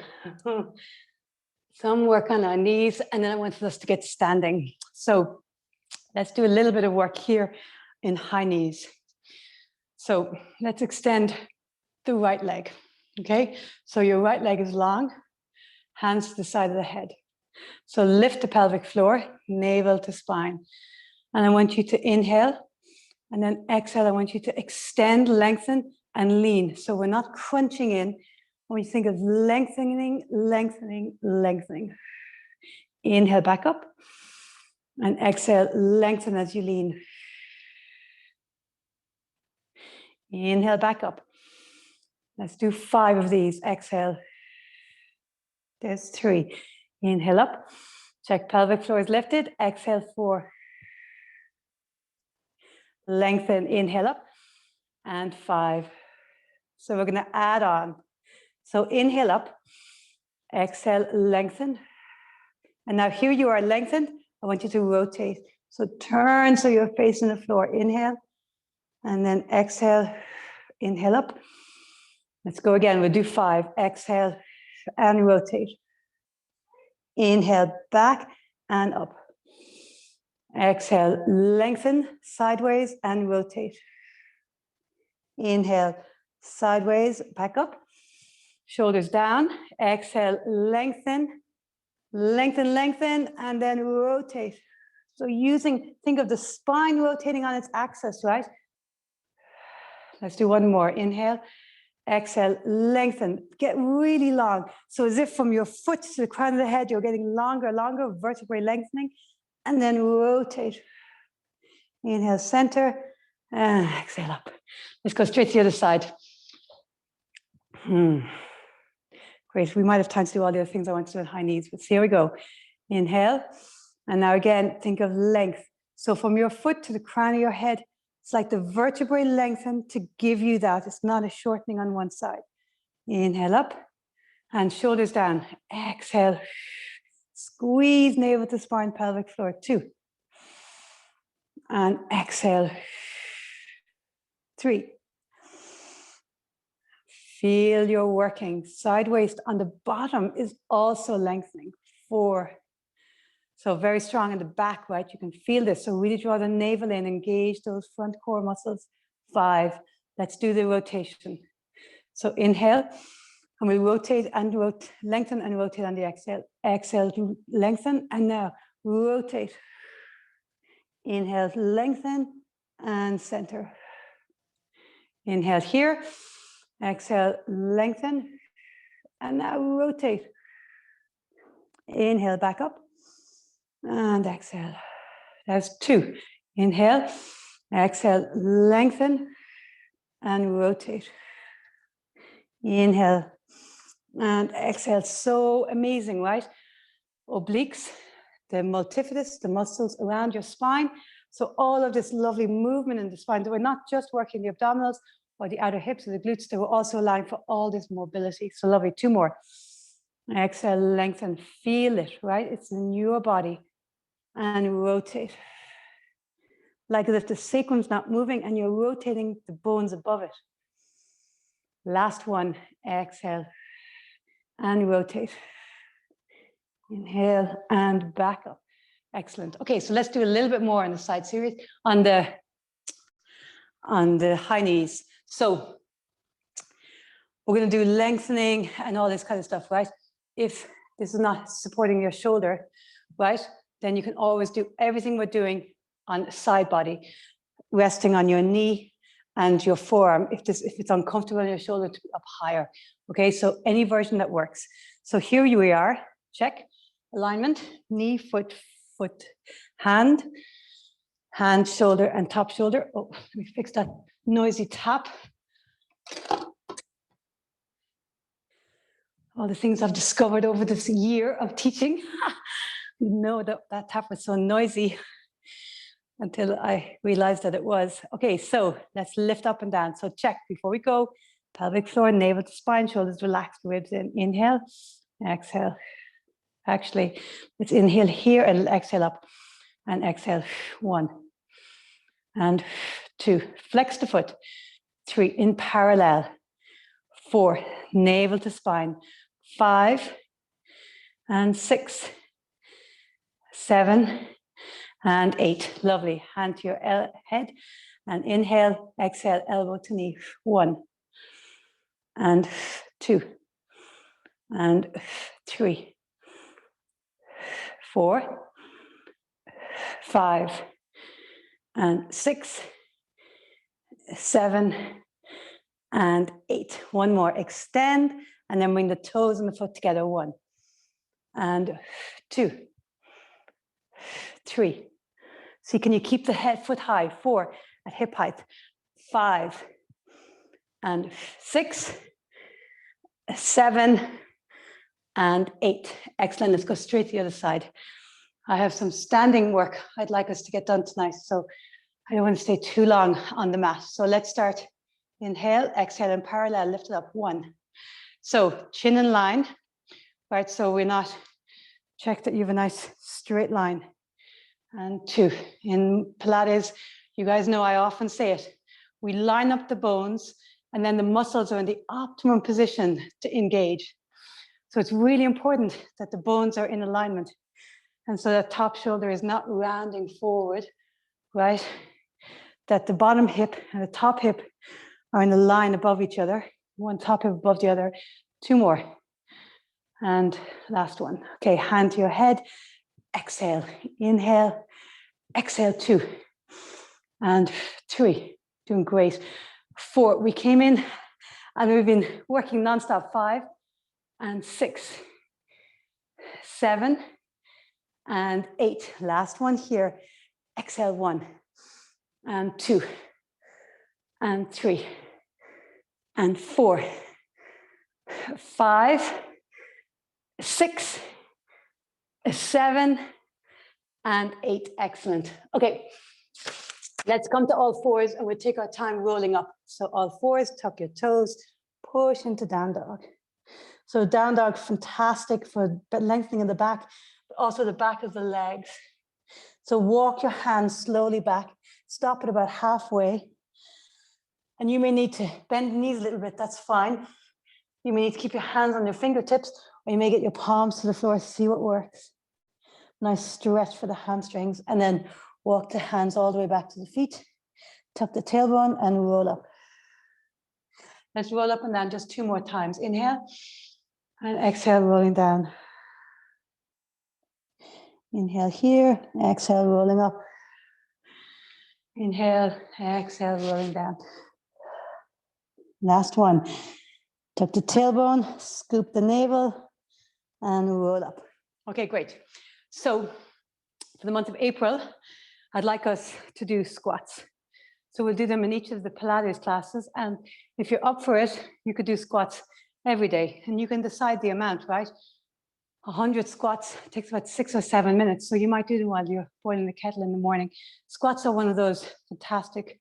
some work on our knees, and then I wanted us to get standing. So let's do a little bit of work here in high knees. So let's extend the right leg. Okay, so your right leg is long, hands to the side of the head. So lift the pelvic floor, navel to spine. And I want you to inhale, and then exhale. I want you to extend, lengthen, and lean. So we're not crunching in. When you think of lengthening, lengthening, lengthening. Inhale back up, and exhale, lengthen as you lean. Inhale back up. Let's do 5 of these. Exhale. There's 3. Inhale up. Check pelvic floor is lifted. Exhale 4. Lengthen. Inhale up. And 5. So we're going to add on. So inhale up. Exhale, lengthen. And now here you are lengthened. I want you to rotate. So turn so you're facing the floor. Inhale. And then exhale. Inhale up. Let's go again. We'll do 5. Exhale and rotate. Inhale back and up. Exhale, lengthen sideways and rotate. Inhale, sideways, back up. Shoulders down. Exhale, lengthen, lengthen, lengthen, and then rotate. So think of the spine rotating on its axis, right? Let's do 1 more. Inhale. Exhale, lengthen, get really long. So as if from your foot to the crown of the head, you're getting longer, longer, vertebrae lengthening, and then rotate. Inhale, center, and exhale up. Let's go straight to the other side. Great, we might have time to do all the other things I want to do in high knees, but here we go. Inhale, and now again, think of length. So from your foot to the crown of your head, it's like the vertebrae lengthen to give you that. It's not a shortening on one side. Inhale up and shoulders down. Exhale. Squeeze navel to spine, pelvic floor. 2. And exhale. 3. Feel you're working. Side waist on the bottom is also lengthening. 4. So very strong in the back, right? You can feel this. So really draw the navel in, engage those front core muscles. 5. Let's do the rotation. So inhale, and we rotate and lengthen and rotate on the exhale. Exhale to lengthen, and now rotate. Inhale, lengthen, and center. Inhale here. Exhale, lengthen, and now rotate. Inhale, back up. And exhale. That's 2. Inhale, exhale, lengthen, and rotate. Inhale, and exhale. So amazing, right? obliques, the multifidus, the muscles around your spine. So all of this lovely movement in the spine, that we're not just working the abdominals or the outer hips or the glutes, that we're also allowing for all this mobility. So lovely, 2 more. Exhale, lengthen, feel it, right? It's in your body. And rotate. Like as if the sacrum's not moving and you're rotating the bones above it. Last one, exhale and rotate. Inhale and back up. Excellent. Okay, so let's do a little bit more on the side series, on the high knees. So we're going to do lengthening and all this kind of stuff, right? If this is not supporting your shoulder, right, then you can always do everything we're doing on side body, resting on your knee and your forearm. If it's uncomfortable in your shoulder, to be up higher. Okay, so any version that works. So here we are. Check alignment: knee, foot, foot, hand, hand, shoulder, and top shoulder. Oh, let me fix that noisy tap. All the things I've discovered over this year of teaching. You know that tap was so noisy until I realized that it was. Okay, so let's lift up and down. So check before we go. Pelvic floor, navel to spine, shoulders relaxed, ribs in. Inhale, exhale. Actually, let's inhale here and exhale up. And exhale, 1. And 2. Flex the foot. 3, in parallel. 4, navel to spine. 5, and 6, 7, and 8. Lovely. Hand to your head. And inhale, exhale, elbow to knee. 1, and 2, and 3, 4, 5, and 6, 7, and 8. One more. Extend, and then bring the toes and the foot together. 1, and 2, 3. See, can you keep the head foot high? 4 at hip height. 5, and 6, 7, and 8. Excellent. Let's go straight to the other side. I have some standing work I'd like us to get done tonight, so I don't want to stay too long on the mat. So let's start. Inhale, exhale, and parallel, lift it up. 1. So chin in line, right? So we're not, check that you have a nice straight line. And 2. In Pilates, you guys know I often say it. We line up the bones, and then the muscles are in the optimum position to engage. So it's really important that the bones are in alignment. And so that top shoulder is not rounding forward, right? That the bottom hip and the top hip are in a line above each other. One top hip above the other. 2 more. And last one. Okay, hand to your head. Exhale. Inhale. Exhale. 2. And 3. Doing great. 4. We came in and we've been working nonstop. 5, and 6, 7, and 8. Last one here. Exhale. 1, and 2, and 3, and 4, 5, 6, 7, and 8. Excellent. Okay, let's come to all fours and we'll take our time rolling up. So all fours, tuck your toes, push into down dog. So down dog, fantastic for lengthening in the back, but also the back of the legs. So walk your hands slowly back, stop at about halfway. And you may need to bend the knees a little bit, that's fine. You may need to keep your hands on your fingertips, or you may get your palms to the floor, see what works. Nice stretch for the hamstrings, and then walk the hands all the way back to the feet. Tuck the tailbone and roll up. Let's roll up and down just 2 more times. Inhale, and exhale, rolling down. Inhale here, exhale, rolling up. Inhale, exhale, rolling down. Last one. Tuck the tailbone, scoop the navel, and roll up. Okay, great. So for the month of April, I'd like us to do squats. So we'll do them in each of the Pilates classes. And if you're up for it, you could do squats every day. And you can decide the amount, right? 100 squats takes about 6 or 7 minutes. So you might do them while you're boiling the kettle in the morning. Squats are one of those fantastic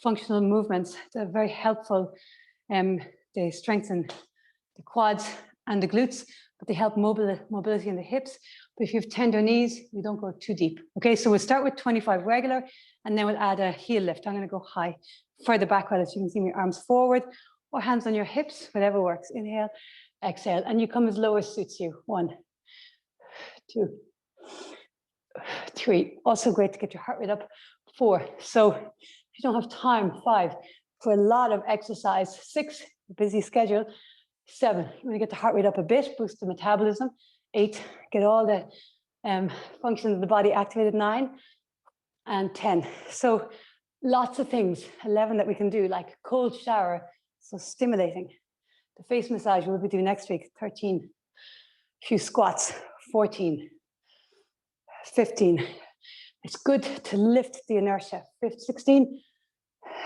functional movements. They're very helpful. They strengthen the quads and the glutes, but they help mobility in the hips. But if you have tender knees, you don't go too deep. Okay, so we'll start with 25 regular, and then we'll add a heel lift. I'm going to go high, further backward, as you can see, my arms forward or hands on your hips, whatever works. Inhale, exhale, and you come as low as suits you. 1, 2, 3. Also great to get your heart rate up. 4. So if you don't have time, 5. For a lot of exercise. 6, busy schedule. 7, you want to get the heart rate up a bit, boost the metabolism. 8, get all the functions of the body activated. 9 and 10. So lots of things. 11 that we can do, like cold shower, so stimulating. The face massage we'll be doing next week. 13. A few squats. 14. 15. It's good to lift the inertia. 16.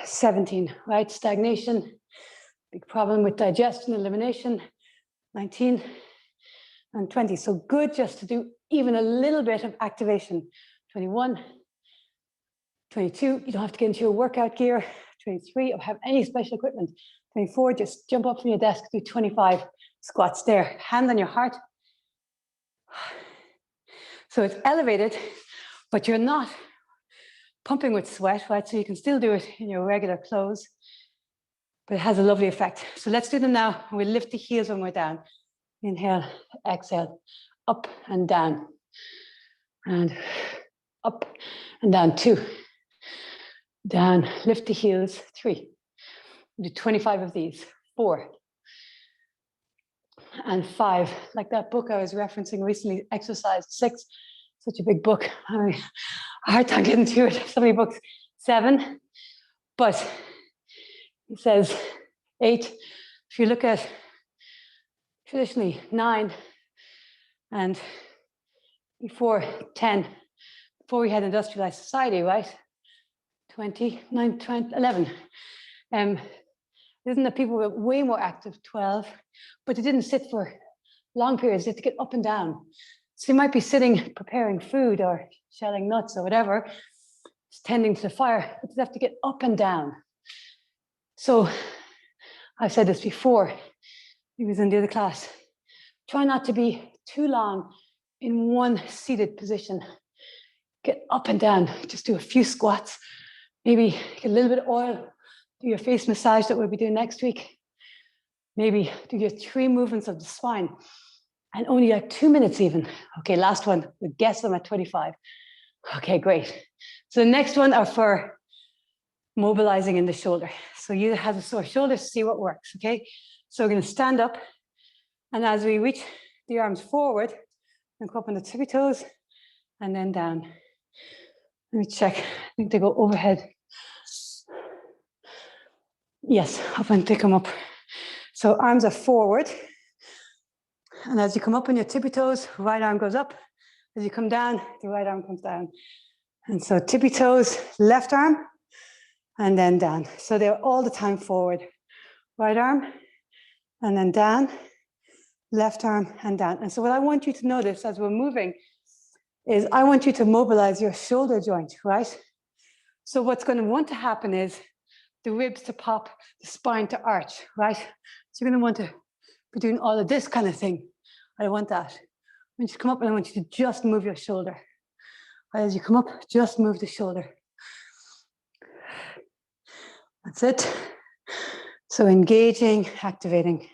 17. Right, stagnation. Big problem with digestion, elimination. 19 and 20. So good just to do even a little bit of activation. 21, 22, you don't have to get into your workout gear. 23, or have any special equipment. 24, just jump up from your desk, do 25 squats there. Hand on your heart. So it's elevated, but you're not pumping with sweat, right? So you can still do it in your regular clothes. But it has a lovely effect. So let's do them now. We'll lift the heels when we're down. Inhale, exhale, up and down. And up and down. 2. Down, lift the heels. 3. Do 25 of these. 4. And 5. Like that book I was referencing recently, Exercise. 6. Such a big book. I mean, a hard time getting to it. So many books. 7. But it says 8. If you look at traditionally 9 and before 10, before we had industrialized society, right? 20, 9, 20, 11. Isn't that people were way more active? 12, but they didn't sit for long periods. They had to get up and down. So they might be sitting preparing food or shelling nuts or whatever, tending to the fire, but they have to get up and down. So I've said this before, it was in the other class. Try not to be too long in one seated position. Get up and down, just do a few squats, maybe get a little bit of oil, do your face massage that we'll be doing next week. Maybe do your 3 movements of the spine and only like 2 minutes even. Okay, last one, we'll guess them at 25. Okay, great. So the next one are for mobilizing in the shoulder. So you have a sore shoulder, see what works, okay? So we're gonna stand up, and as we reach the arms forward, and go up on the tippy toes, and then down. Let me check, I think they go overhead. Yes, up and pick them up. So arms are forward, and as you come up on your tippy toes, right arm goes up. As you come down, the right arm comes down. And so tippy toes, left arm, and then down. So they're all the time forward. Right arm, and then down, left arm, and down. And so what I want you to notice as we're moving is I want you to mobilize your shoulder joint, right? So what's going to want to happen is the ribs to pop, the spine to arch, right? So you're going to want to be doing all of this kind of thing. I don't want that. I want you to come up and I want you to just move your shoulder. As you come up, just move the shoulder. That's it. So engaging, activating.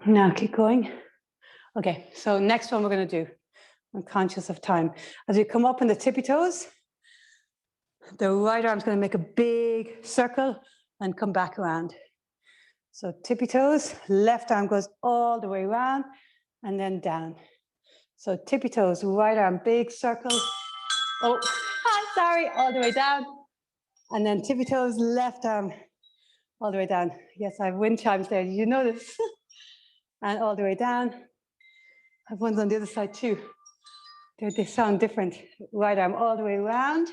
Now keep going. Okay, so next one we're going to do. I'm conscious of time. As you come up on the tippy toes, the right arm's going to make a big circle and come back around. So tippy toes, left arm goes all the way around and then down. So tippy toes, right arm, big circle. Oh, sorry, all the way down. And then tippy toes, left arm, all the way down. Yes, I have wind chimes there. Did you notice? And all the way down. I have ones on the other side too. They sound different. Right arm all the way around.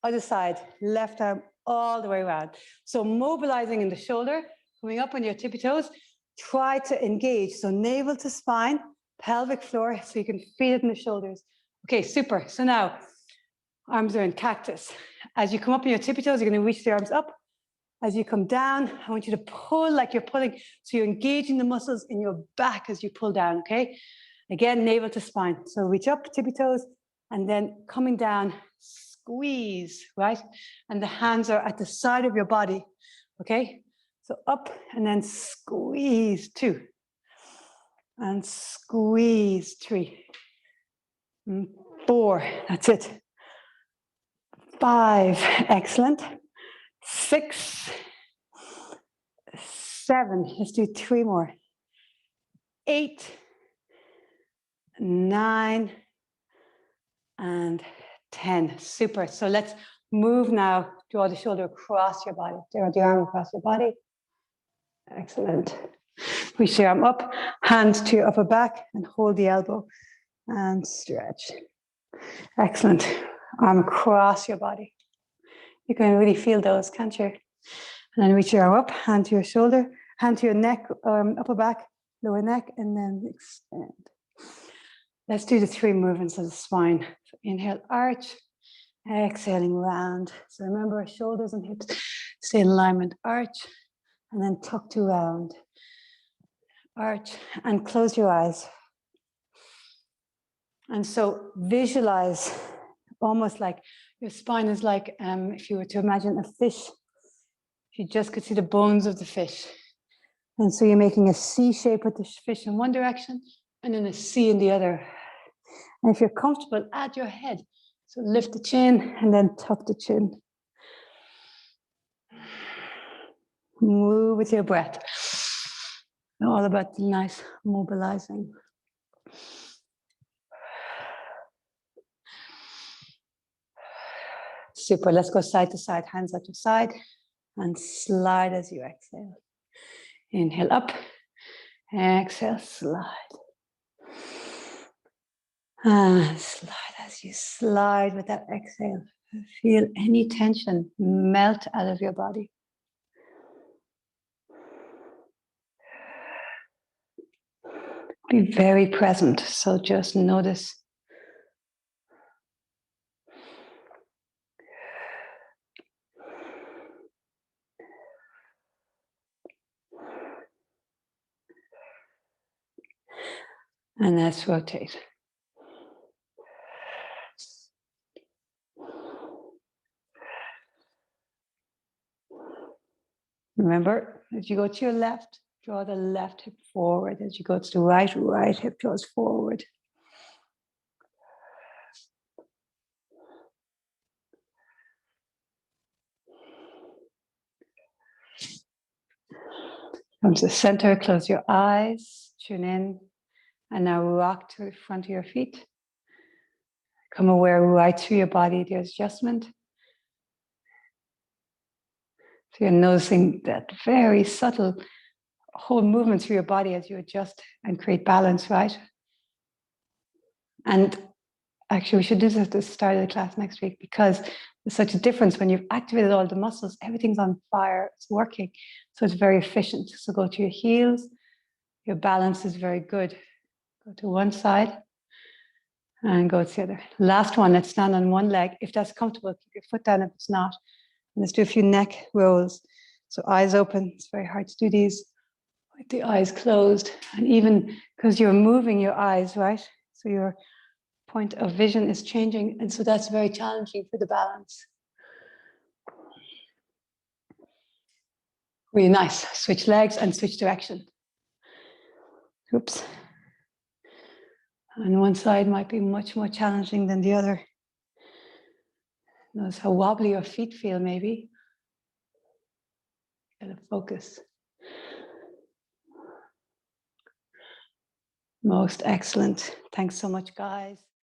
Other side, left arm all the way around. So mobilizing in the shoulder, coming up on your tippy toes, try to engage. So navel to spine, pelvic floor, so you can feel it in the shoulders. Okay, super. So now arms are in cactus. As you come up on your tippy toes, you're going to reach the arms up. As you come down, I want you to pull like you're pulling. So you're engaging the muscles in your back as you pull down, okay? Again, navel to spine. So reach up, tippy toes, and then coming down, squeeze, right? And the hands are at the side of your body, okay? So up and then squeeze, 2. And squeeze, 3. 4, that's it. 5, excellent. 6, 7, let's do 3 more. 8, 9, and 10. Super. So let's move now. Draw the shoulder across your body. Draw the arm across your body. Excellent. Reach the arm up, hand to your upper back, and hold the elbow and stretch. Excellent. Arm across your body. You can really feel those, can't you? And then reach your arm up, hand to your shoulder, hand to your neck, upper back, lower neck, and then extend. Let's do the 3 movements of the spine. So inhale, arch, exhaling round. So remember, our shoulders and hips stay in alignment, arch, and then tuck to round. Arch, and close your eyes. And so visualize almost like your spine is like, if you were to imagine a fish, you just could see the bones of the fish. And so you're making a C shape with the fish in one direction and then a C in the other. And if you're comfortable, add your head. So lift the chin and then tuck the chin. Move with your breath. All about the nice mobilizing. Super. Let's go side to side, hands at your side, and slide as you exhale. Inhale up, exhale, slide. And slide as you slide with that exhale. Feel any tension melt out of your body. Be very present, so just notice. And let's rotate. Remember, as you go to your left, draw the left hip forward. As you go to the right, right hip draws forward. Come to the center, close your eyes, tune in, and now rock to the front of your feet. Come aware right through your body, the adjustment. So you're noticing that very subtle whole movement through your body as you adjust and create balance, right? And actually, we should do this at the start of the class next week because there's such a difference when you've activated all the muscles, everything's on fire, it's working. So it's very efficient. So go to your heels, your balance is very good. Go to one side and go to the other. Last one, let's stand on one leg. If that's comfortable, keep your foot down if it's not. And let's do a few neck rolls. So eyes open, it's very hard to do these with the eyes closed. And even because you're moving your eyes, right? So your point of vision is changing. And so that's very challenging for the balance. Really nice. Switch legs and switch direction. Oops. And one side might be much more challenging than the other. Notice how wobbly your feet feel, maybe. Gotta focus. Most excellent. Thanks so much, guys.